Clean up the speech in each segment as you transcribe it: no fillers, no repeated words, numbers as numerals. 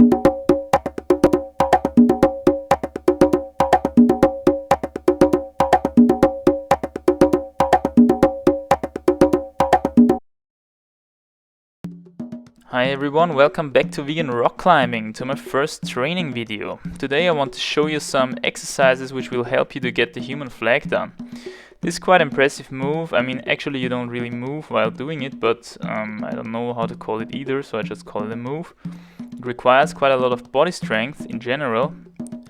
Hi everyone, welcome back to vegan rock climbing, to my first training video. Today I want to show you some exercises which will help you to get the human flag done. This is quite impressive move. I mean, actually you don't really move while doing it, but I don't know how to call it either, so I just call it a move. It requires quite a lot of body strength in general,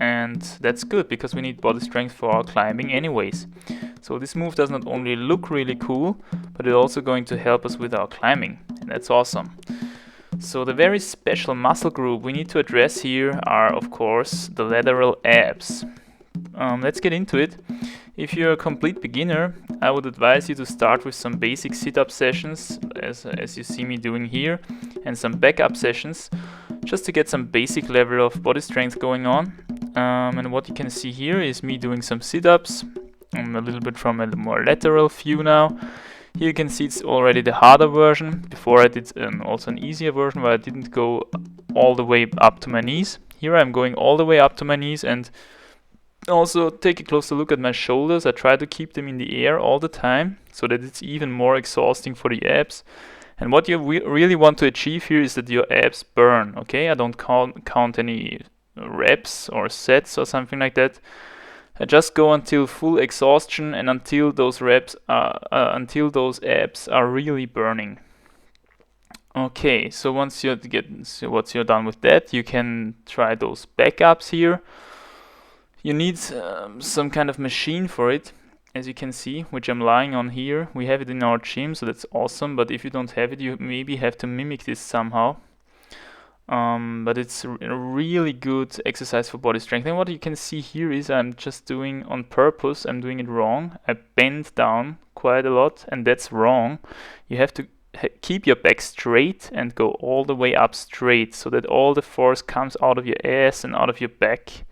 and that's good because we need body strength for our climbing anyways. So this move does not only look really cool, but it's also going to help us with our climbing, and that's awesome. So the very special muscle group we need to address here are, of course, the lateral abs. Let's get into it. If you're a complete beginner, I would advise you to start with some basic sit-up sessions, as you see me doing here, and some back-up sessions, just to get some basic level of body strength going on. And what you can see here is me doing some sit-ups, a little bit from a more lateral view now. Here you can see it's already the harder version. Before I did also an easier version where I didn't go all the way up to my knees. Here I'm going all the way up to my knees, and also take a closer look at my shoulders. I try to keep them in the air all the time so that it's even more exhausting for the abs. And what you really want to achieve here is that your abs burn, okay? I don't count any reps or sets or something like that. I just go until full exhaustion and until those abs are really burning. Okay, so once you're done with that, you can try those backups here. You need some kind of machine for it, as you can see, which I'm lying on here. We have it in our gym, so that's awesome. But if you don't have it, you maybe have to mimic this somehow. But it's a really good exercise for body strength. And what you can see here is I'm just doing on purpose, I'm doing it wrong. I bend down quite a lot, and that's wrong. You have to keep your back straight and go all the way up straight so that all the force comes out of your ass and out of your back.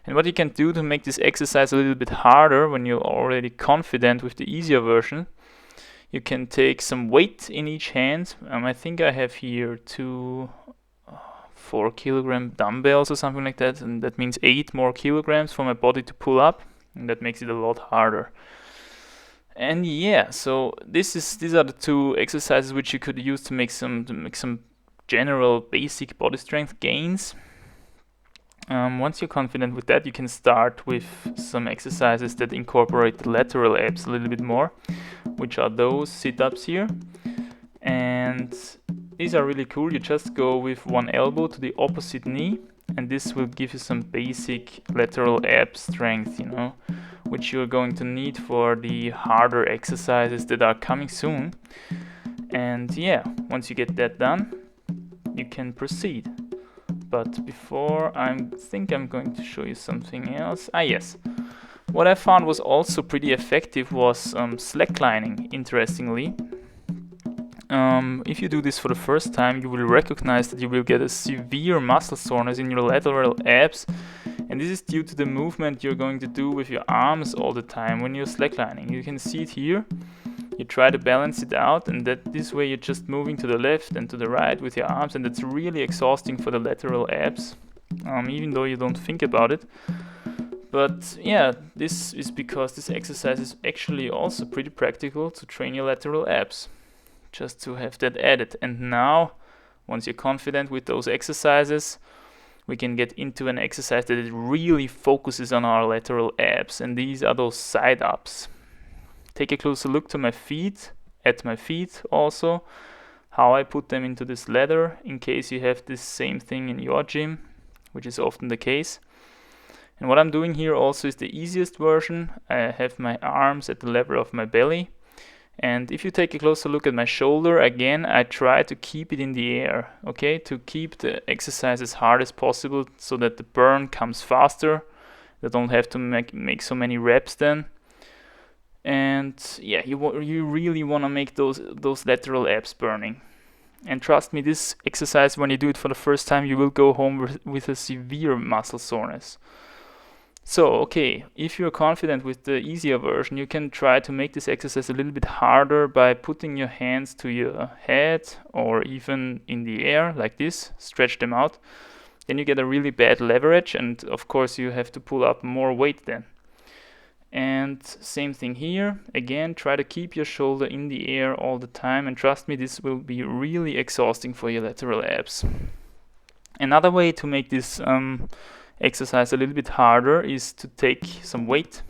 And what you can do to make this exercise a little bit harder when you're already confident with the easier version, you can take some weight in each hand. I think I have here 4 kilogram dumbbells or something like that, and that means 8 more kilograms for my body to pull up, and that makes it a lot harder. And yeah, so these are the two exercises which you could use to make some general basic body strength gains. Once you're confident with that, you can start with some exercises that incorporate the lateral abs a little bit more, which are those sit-ups here. And these are really cool. You just go with one elbow to the opposite knee, and this will give you some basic lateral ab strength, which you're going to need for the harder exercises that are coming soon. And yeah, once you get that done, you can proceed. But before, I think I'm going to show you something else. Yes. What I found was also pretty effective was slacklining, interestingly. If you do this for the first time, you will recognize that you will get a severe muscle soreness in your lateral abs, and this is due to the movement you're going to do with your arms all the time when you're slacklining. You can see it here. You try to balance it out, and that this way you're just moving to the left and to the right with your arms, and that's really exhausting for the lateral abs, even though you don't think about it. But yeah, this is because this exercise is actually also pretty practical to train your lateral abs. Just to have that added. And now, once you're confident with those exercises, we can get into an exercise that it really focuses on our lateral abs, and these are those side ups. Take a closer look to my feet, at my feet also, how I put them into this ladder, in case you have this same thing in your gym, which is often the case. And what I'm doing here also is the easiest version. I have my arms at the level of my belly. And if you take a closer look at my shoulder, again, I try to keep it in the air, okay? To keep the exercise as hard as possible so that the burn comes faster. I don't have to make so many reps then. And yeah, you really want to make those lateral abs burning. And trust me, this exercise, when you do it for the first time, you will go home with a severe muscle soreness. So, okay, if you're confident with the easier version, you can try to make this exercise a little bit harder by putting your hands to your head or even in the air like this, stretch them out. then you get a really bad leverage, and of course you have to pull up more weight then. And same thing here. Again, try to keep your shoulder in the air all the time, and trust me, this will be really exhausting for your lateral abs. Another way to make this exercise a little bit harder is to take some weight,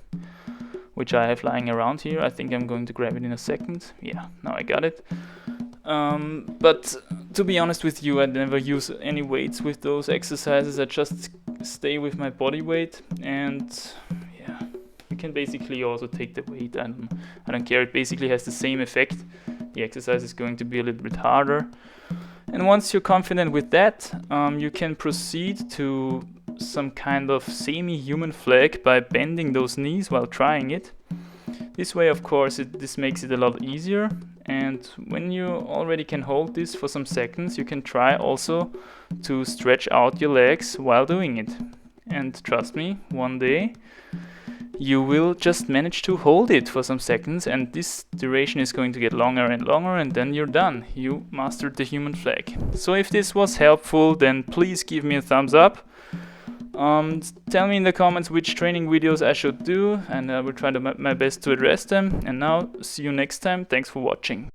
which I have lying around here. I think I'm going to grab it in a second. Yeah, now I got it. But to be honest with you, I never use any weights with those exercises. I just stay with my body weight, and yeah, you can basically also take the weight. I don't care. It basically has the same effect. The exercise is going to be a little bit harder. And once you're confident with that, you can proceed to some kind of semi-human flag by bending those knees while trying it. This way, of course, this makes it a lot easier. And when you already can hold this for some seconds, you can try also to stretch out your legs while doing it. And trust me, one day you will just manage to hold it for some seconds, and this duration is going to get longer and longer, and then you're done. You mastered the human flag. So if this was helpful, then please give me a thumbs up. Tell me in the comments which training videos I should do, and I will try my best to address them. And now, see you next time. Thanks for watching.